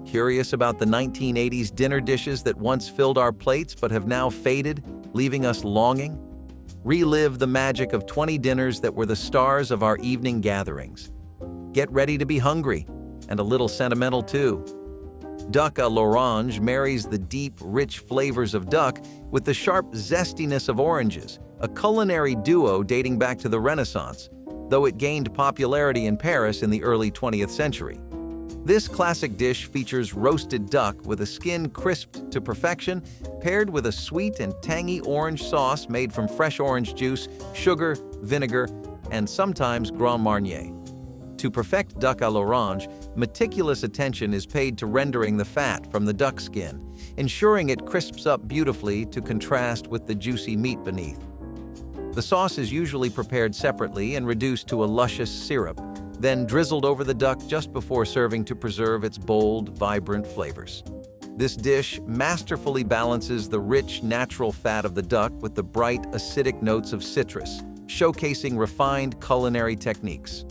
Curious about the 1980s dinner dishes that once filled our plates but have now faded, leaving us longing? Relive the magic of 20 dinners that were the stars of our evening gatherings. Get ready to be hungry, and a little sentimental too. Duck à l'orange marries the deep, rich flavors of duck with the sharp zestiness of oranges, a culinary duo dating back to the Renaissance, though it gained popularity in Paris in the early 20th century. This classic dish features roasted duck with a skin crisped to perfection, paired with a sweet and tangy orange sauce made from fresh orange juice, sugar, vinegar, and sometimes Grand Marnier. To perfect duck à l'orange, meticulous attention is paid to rendering the fat from the duck skin, ensuring it crisps up beautifully to contrast with the juicy meat beneath. The sauce is usually prepared separately and reduced to a luscious syrup, then drizzled over the duck just before serving to preserve its bold, vibrant flavors. This dish masterfully balances the rich, natural fat of the duck with the bright, acidic notes of citrus, showcasing refined culinary techniques.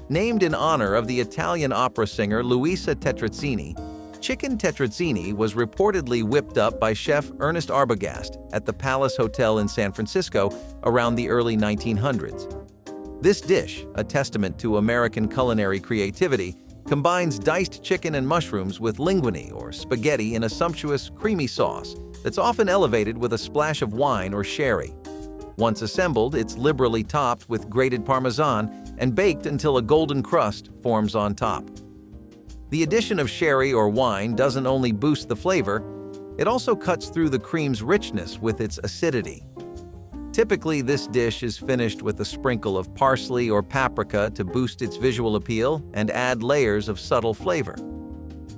Named in honor of the Italian opera singer Luisa Tetrazzini, chicken tetrazzini was reportedly whipped up by chef Ernest Arbogast at the Palace Hotel in San Francisco around the early 1900s. This dish, a testament to American culinary creativity, combines diced chicken and mushrooms with linguine or spaghetti in a sumptuous, creamy sauce that's often elevated with a splash of wine or sherry. Once assembled, it's liberally topped with grated Parmesan and baked until a golden crust forms on top. The addition of sherry or wine doesn't only boost the flavor, it also cuts through the cream's richness with its acidity. Typically, this dish is finished with a sprinkle of parsley or paprika to boost its visual appeal and add layers of subtle flavor.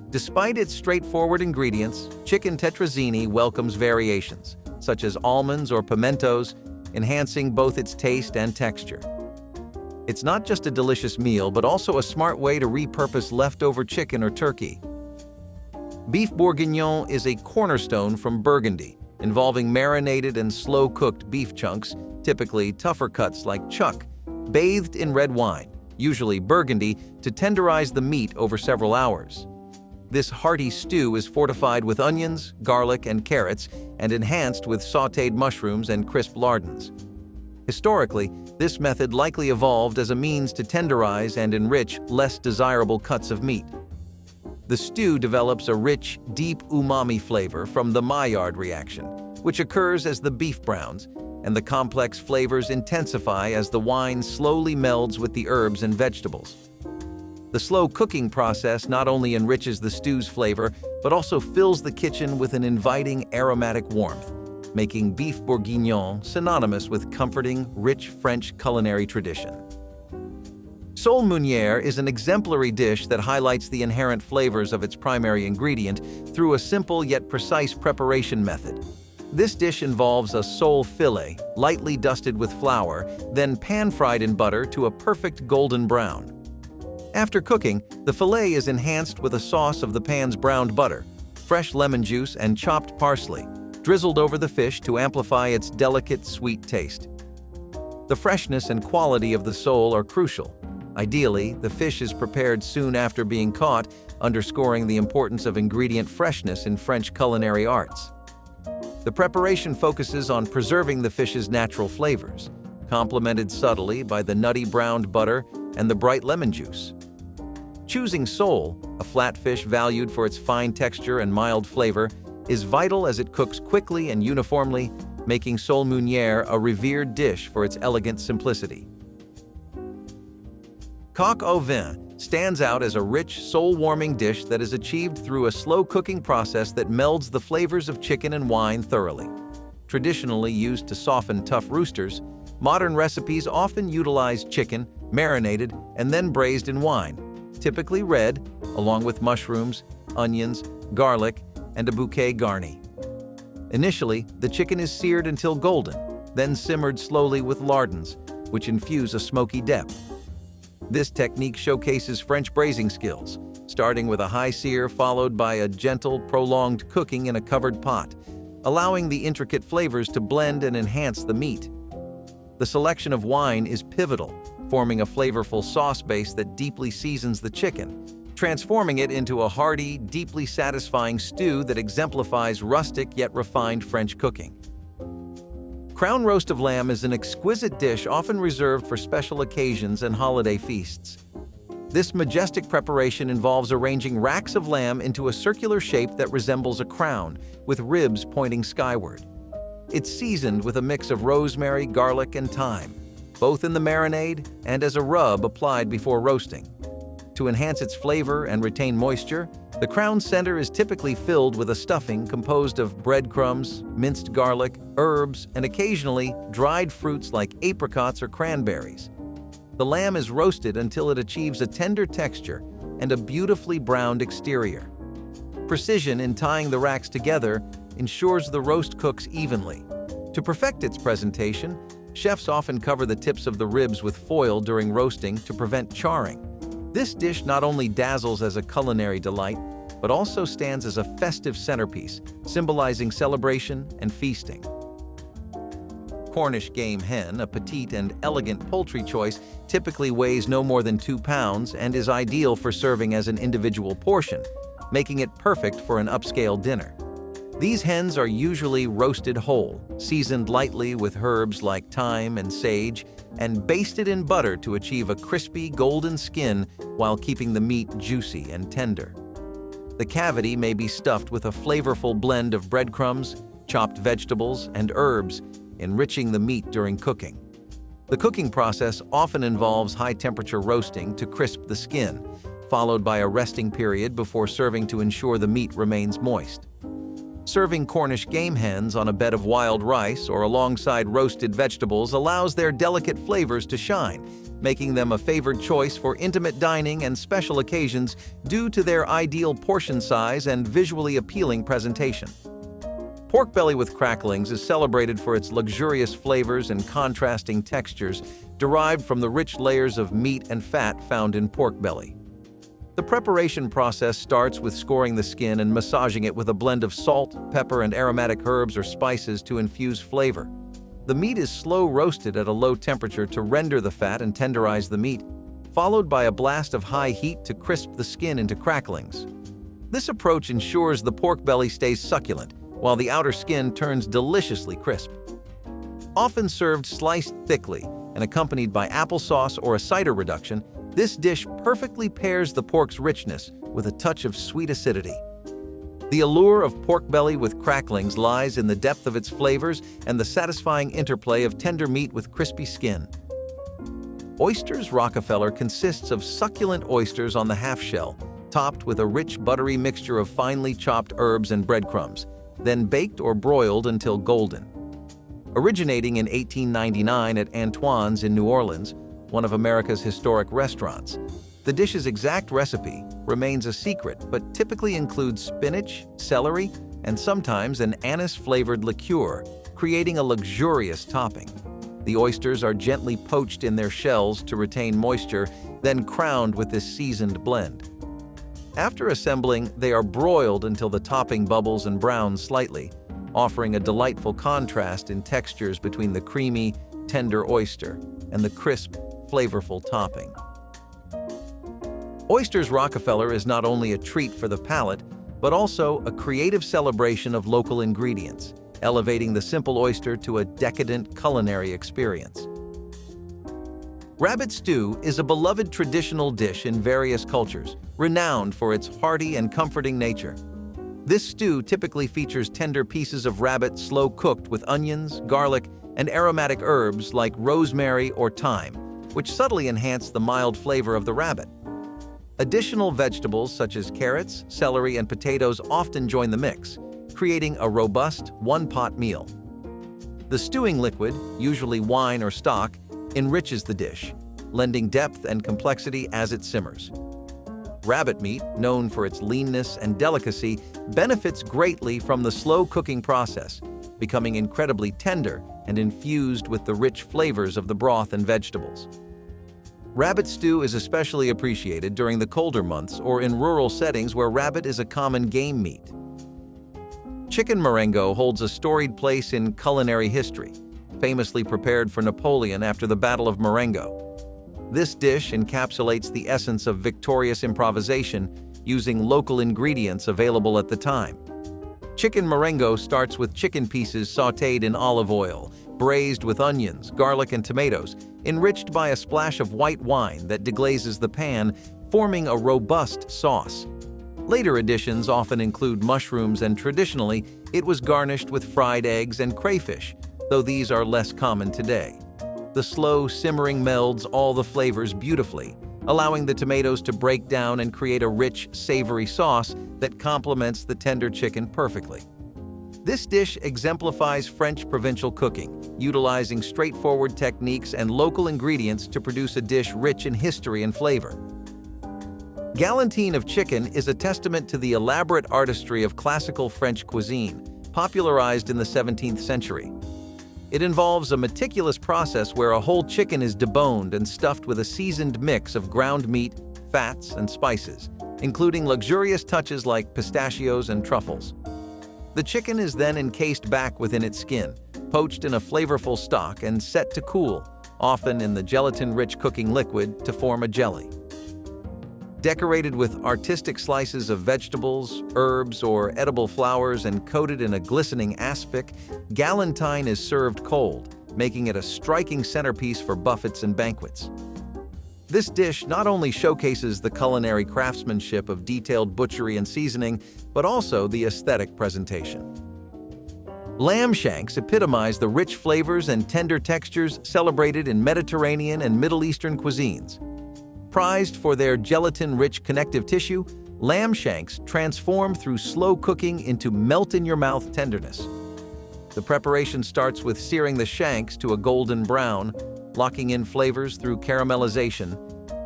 Despite its straightforward ingredients, chicken tetrazzini welcomes variations, such as almonds or pimentos, enhancing both its taste and texture. It's not just a delicious meal, but also a smart way to repurpose leftover chicken or turkey. Beef Bourguignon is a cornerstone from Burgundy, involving marinated and slow-cooked beef chunks, typically tougher cuts like chuck, bathed in red wine, usually Burgundy, to tenderize the meat over several hours. This hearty stew is fortified with onions, garlic, and carrots, and enhanced with sautéed mushrooms and crisp lardons. Historically, this method likely evolved as a means to tenderize and enrich less desirable cuts of meat. The stew develops a rich, deep umami flavor from the Maillard reaction, which occurs as the beef browns, and the complex flavors intensify as the wine slowly melds with the herbs and vegetables. The slow cooking process not only enriches the stew's flavor, but also fills the kitchen with an inviting aromatic warmth, making beef bourguignon synonymous with comforting, rich French culinary tradition. Sole Meunière is an exemplary dish that highlights the inherent flavors of its primary ingredient through a simple yet precise preparation method. This dish involves a sole fillet, lightly dusted with flour, then pan-fried in butter to a perfect golden brown. After cooking, the fillet is enhanced with a sauce of the pan's browned butter, fresh lemon juice, and chopped parsley, drizzled over the fish to amplify its delicate, sweet taste. The freshness and quality of the sole are crucial. Ideally, the fish is prepared soon after being caught, underscoring the importance of ingredient freshness in French culinary arts. The preparation focuses on preserving the fish's natural flavors, complemented subtly by the nutty browned butter and the bright lemon juice. Choosing sole, a flat fish valued for its fine texture and mild flavor, is vital as it cooks quickly and uniformly, making sole Meunière a revered dish for its elegant simplicity. Coq au vin stands out as a rich, soul-warming dish that is achieved through a slow cooking process that melds the flavors of chicken and wine thoroughly. Traditionally used to soften tough roosters, modern recipes often utilize chicken, marinated, and then braised in wine, typically red, along with mushrooms, onions, garlic, and a bouquet garni. Initially, the chicken is seared until golden, then simmered slowly with lardons, which infuse a smoky depth. This technique showcases French braising skills, starting with a high sear followed by a gentle, prolonged cooking in a covered pot, allowing the intricate flavors to blend and enhance the meat. The selection of wine is pivotal, forming a flavorful sauce base that deeply seasons the chicken, transforming it into a hearty, deeply satisfying stew that exemplifies rustic yet refined French cooking. Crown roast of lamb is an exquisite dish often reserved for special occasions and holiday feasts. This majestic preparation involves arranging racks of lamb into a circular shape that resembles a crown, with ribs pointing skyward. It's seasoned with a mix of rosemary, garlic, and thyme, both in the marinade and as a rub applied before roasting. To enhance its flavor and retain moisture, the crown center is typically filled with a stuffing composed of breadcrumbs, minced garlic, herbs, and occasionally dried fruits like apricots or cranberries. The lamb is roasted until it achieves a tender texture and a beautifully browned exterior. Precision in tying the racks together ensures the roast cooks evenly. To perfect its presentation, chefs often cover the tips of the ribs with foil during roasting to prevent charring. This dish not only dazzles as a culinary delight, but also stands as a festive centerpiece, symbolizing celebration and feasting. Cornish game hen, a petite and elegant poultry choice, typically weighs no more than 2 pounds and is ideal for serving as an individual portion, making it perfect for an upscale dinner. These hens are usually roasted whole, seasoned lightly with herbs like thyme and sage, and basted in butter to achieve a crispy golden skin while keeping the meat juicy and tender. The cavity may be stuffed with a flavorful blend of breadcrumbs, chopped vegetables, and herbs, enriching the meat during cooking. The cooking process often involves high-temperature roasting to crisp the skin, followed by a resting period before serving to ensure the meat remains moist. Serving Cornish game hens on a bed of wild rice or alongside roasted vegetables allows their delicate flavors to shine, making them a favored choice for intimate dining and special occasions due to their ideal portion size and visually appealing presentation. Pork belly with cracklings is celebrated for its luxurious flavors and contrasting textures derived from the rich layers of meat and fat found in pork belly. The preparation process starts with scoring the skin and massaging it with a blend of salt, pepper, and aromatic herbs or spices to infuse flavor. The meat is slow roasted at a low temperature to render the fat and tenderize the meat, followed by a blast of high heat to crisp the skin into cracklings. This approach ensures the pork belly stays succulent, while the outer skin turns deliciously crisp. Often served sliced thickly and accompanied by applesauce or a cider reduction, this dish perfectly pairs the pork's richness with a touch of sweet acidity. The allure of pork belly with cracklings lies in the depth of its flavors and the satisfying interplay of tender meat with crispy skin. Oysters Rockefeller consists of succulent oysters on the half shell, topped with a rich buttery mixture of finely chopped herbs and breadcrumbs, then baked or broiled until golden. Originating in 1899 at Antoine's in New Orleans, one of America's historic restaurants, the dish's exact recipe remains a secret but typically includes spinach, celery, and sometimes an anise-flavored liqueur, creating a luxurious topping. The oysters are gently poached in their shells to retain moisture, then crowned with this seasoned blend. After assembling, they are broiled until the topping bubbles and browns slightly, offering a delightful contrast in textures between the creamy, tender oyster and the crisp, flavorful topping. Oysters Rockefeller is not only a treat for the palate, but also a creative celebration of local ingredients, elevating the simple oyster to a decadent culinary experience. Rabbit stew is a beloved traditional dish in various cultures, renowned for its hearty and comforting nature. This stew typically features tender pieces of rabbit slow-cooked with onions, garlic, and aromatic herbs like rosemary or thyme, which subtly enhance the mild flavor of the rabbit. Additional vegetables such as carrots, celery, and potatoes often join the mix, creating a robust, one-pot meal. The stewing liquid, usually wine or stock, enriches the dish, lending depth and complexity as it simmers. Rabbit meat, known for its leanness and delicacy, benefits greatly from the slow cooking process, becoming incredibly tender and infused with the rich flavors of the broth and vegetables. Rabbit stew is especially appreciated during the colder months or in rural settings where rabbit is a common game meat. Chicken Marengo holds a storied place in culinary history, famously prepared for Napoleon after the Battle of Marengo. This dish encapsulates the essence of victorious improvisation, using local ingredients available at the time. Chicken Marengo starts with chicken pieces sautéed in olive oil, braised with onions, garlic, and tomatoes, enriched by a splash of white wine that deglazes the pan, forming a robust sauce. Later additions often include mushrooms, and traditionally, it was garnished with fried eggs and crayfish, though these are less common today. The slow simmering melds all the flavors beautifully, allowing the tomatoes to break down and create a rich, savory sauce that complements the tender chicken perfectly. This dish exemplifies French provincial cooking, utilizing straightforward techniques and local ingredients to produce a dish rich in history and flavor. Galantine of chicken is a testament to the elaborate artistry of classical French cuisine, popularized in the 17th century. It involves a meticulous process where a whole chicken is deboned and stuffed with a seasoned mix of ground meat, fats, and spices, including luxurious touches like pistachios and truffles. The chicken is then encased back within its skin, poached in a flavorful stock, and set to cool, often in the gelatin-rich cooking liquid, to form a jelly. Decorated with artistic slices of vegetables, herbs, or edible flowers and coated in a glistening aspic, galantine is served cold, making it a striking centerpiece for buffets and banquets. This dish not only showcases the culinary craftsmanship of detailed butchery and seasoning, but also the aesthetic presentation. Lamb shanks epitomize the rich flavors and tender textures celebrated in Mediterranean and Middle Eastern cuisines. Prized for their gelatin-rich connective tissue, lamb shanks transform through slow cooking into melt-in-your-mouth tenderness. The preparation starts with searing the shanks to a golden brown, locking in flavors through caramelization,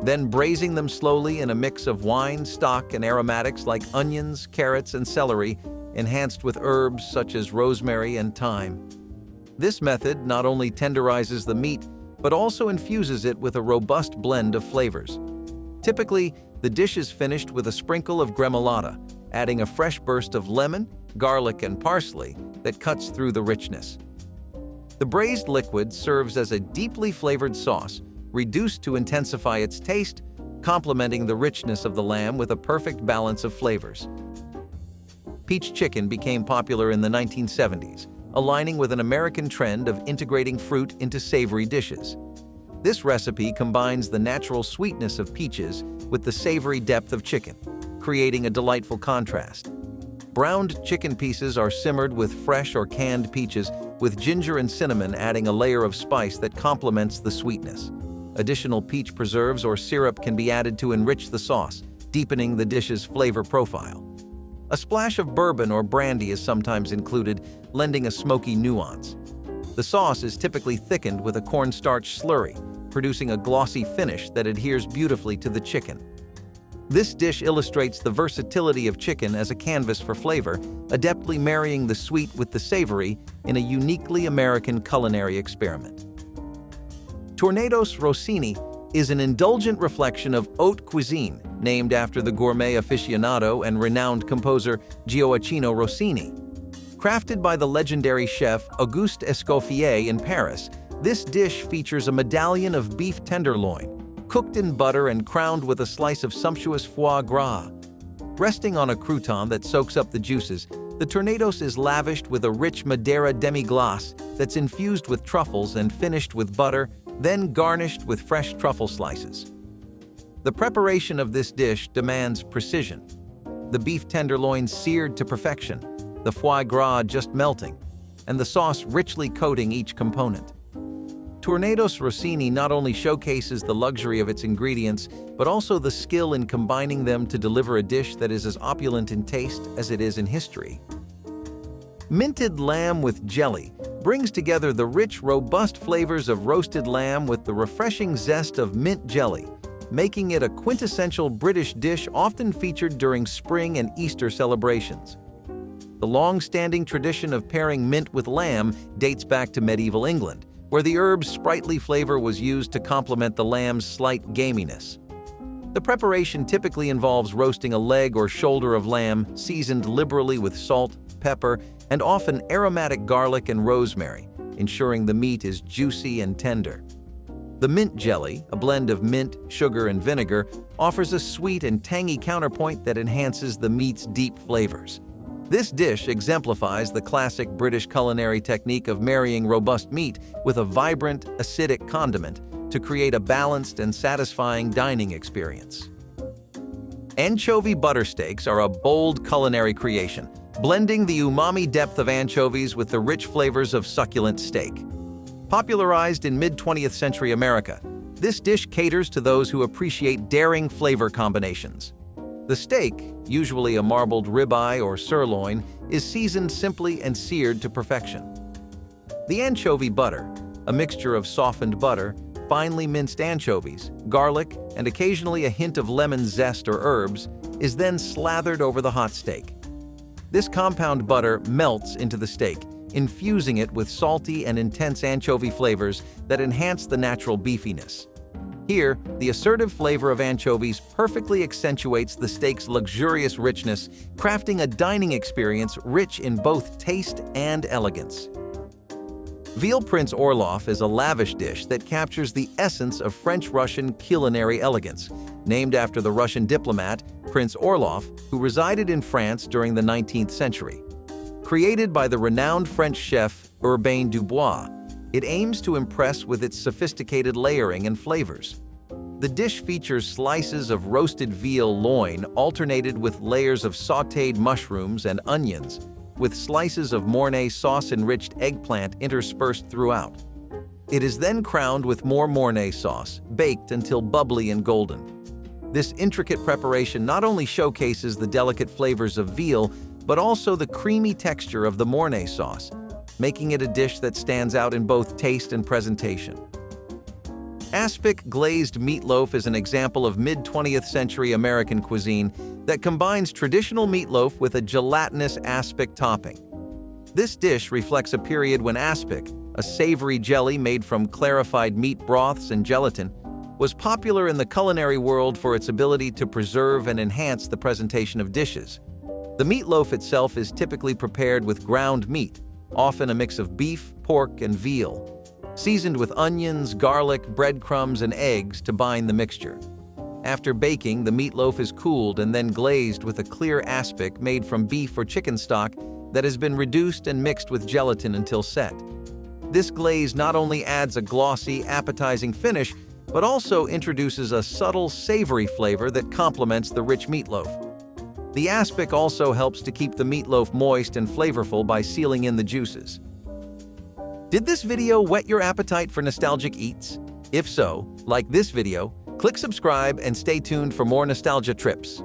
then braising them slowly in a mix of wine, stock, and aromatics like onions, carrots, and celery, enhanced with herbs such as rosemary and thyme. This method not only tenderizes the meat, but also infuses it with a robust blend of flavors. Typically, the dish is finished with a sprinkle of gremolata, adding a fresh burst of lemon, garlic, and parsley that cuts through the richness. The braised liquid serves as a deeply flavored sauce, reduced to intensify its taste, complementing the richness of the lamb with a perfect balance of flavors. Peach chicken became popular in the 1970s, aligning with an American trend of integrating fruit into savory dishes. This recipe combines the natural sweetness of peaches with the savory depth of chicken, creating a delightful contrast. Browned chicken pieces are simmered with fresh or canned peaches, with ginger and cinnamon adding a layer of spice that complements the sweetness. Additional peach preserves or syrup can be added to enrich the sauce, deepening the dish's flavor profile. A splash of bourbon or brandy is sometimes included, lending a smoky nuance. The sauce is typically thickened with a cornstarch slurry, producing a glossy finish that adheres beautifully to the chicken. This dish illustrates the versatility of chicken as a canvas for flavor, adeptly marrying the sweet with the savory in a uniquely American culinary experiment. Tournedos Rossini is an indulgent reflection of haute cuisine, named after the gourmet aficionado and renowned composer Gioacchino Rossini. Crafted by the legendary chef Auguste Escoffier in Paris, this dish features a medallion of beef tenderloin, cooked in butter and crowned with a slice of sumptuous foie gras. Resting on a crouton that soaks up the juices, the tournedos is lavished with a rich Madeira demi-glace that's infused with truffles and finished with butter, then garnished with fresh truffle slices. The preparation of this dish demands precision. The beef tenderloin seared to perfection, the foie gras just melting, and the sauce richly coating each component. Tournedos Rossini not only showcases the luxury of its ingredients, but also the skill in combining them to deliver a dish that is as opulent in taste as it is in history. Minted lamb with jelly brings together the rich, robust flavors of roasted lamb with the refreshing zest of mint jelly, making it a quintessential British dish often featured during spring and Easter celebrations. The long-standing tradition of pairing mint with lamb dates back to medieval England, where the herb's sprightly flavor was used to complement the lamb's slight gaminess. The preparation typically involves roasting a leg or shoulder of lamb, seasoned liberally with salt, pepper, and often aromatic garlic and rosemary, ensuring the meat is juicy and tender. The mint jelly, a blend of mint, sugar, and vinegar, offers a sweet and tangy counterpoint that enhances the meat's deep flavors. This dish exemplifies the classic British culinary technique of marrying robust meat with a vibrant, acidic condiment to create a balanced and satisfying dining experience. Anchovy butter steaks are a bold culinary creation, blending the umami depth of anchovies with the rich flavors of succulent steak. Popularized in mid-20th century America, this dish caters to those who appreciate daring flavor combinations. The steak, usually a marbled ribeye or sirloin, is seasoned simply and seared to perfection. The anchovy butter, a mixture of softened butter, finely minced anchovies, garlic, and occasionally a hint of lemon zest or herbs, is then slathered over the hot steak. This compound butter melts into the steak, infusing it with salty and intense anchovy flavors that enhance the natural beefiness. Here, the assertive flavor of anchovies perfectly accentuates the steak's luxurious richness, crafting a dining experience rich in both taste and elegance. Veal Prince Orloff is a lavish dish that captures the essence of French-Russian culinary elegance, named after the Russian diplomat Prince Orloff, who resided in France during the 19th century. Created by the renowned French chef Urbain Dubois, it aims to impress with its sophisticated layering and flavors. The dish features slices of roasted veal loin alternated with layers of sautéed mushrooms and onions, with slices of Mornay sauce-enriched eggplant interspersed throughout. It is then crowned with more Mornay sauce, baked until bubbly and golden. This intricate preparation not only showcases the delicate flavors of veal, but also the creamy texture of the Mornay sauce, making it a dish that stands out in both taste and presentation. Aspic glazed meatloaf is an example of mid-20th century American cuisine that combines traditional meatloaf with a gelatinous aspic topping. This dish reflects a period when aspic, a savory jelly made from clarified meat broths and gelatin, was popular in the culinary world for its ability to preserve and enhance the presentation of dishes. The meatloaf itself is typically prepared with ground meat, often a mix of beef, pork, and veal, seasoned with onions, garlic, breadcrumbs, and eggs to bind the mixture. After baking, the meatloaf is cooled and then glazed with a clear aspic made from beef or chicken stock that has been reduced and mixed with gelatin until set. This glaze not only adds a glossy, appetizing finish, but also introduces a subtle, savory flavor that complements the rich meatloaf. The aspic also helps to keep the meatloaf moist and flavorful by sealing in the juices. Did this video whet your appetite for nostalgic eats? If so, like this video, click subscribe and stay tuned for more nostalgia trips.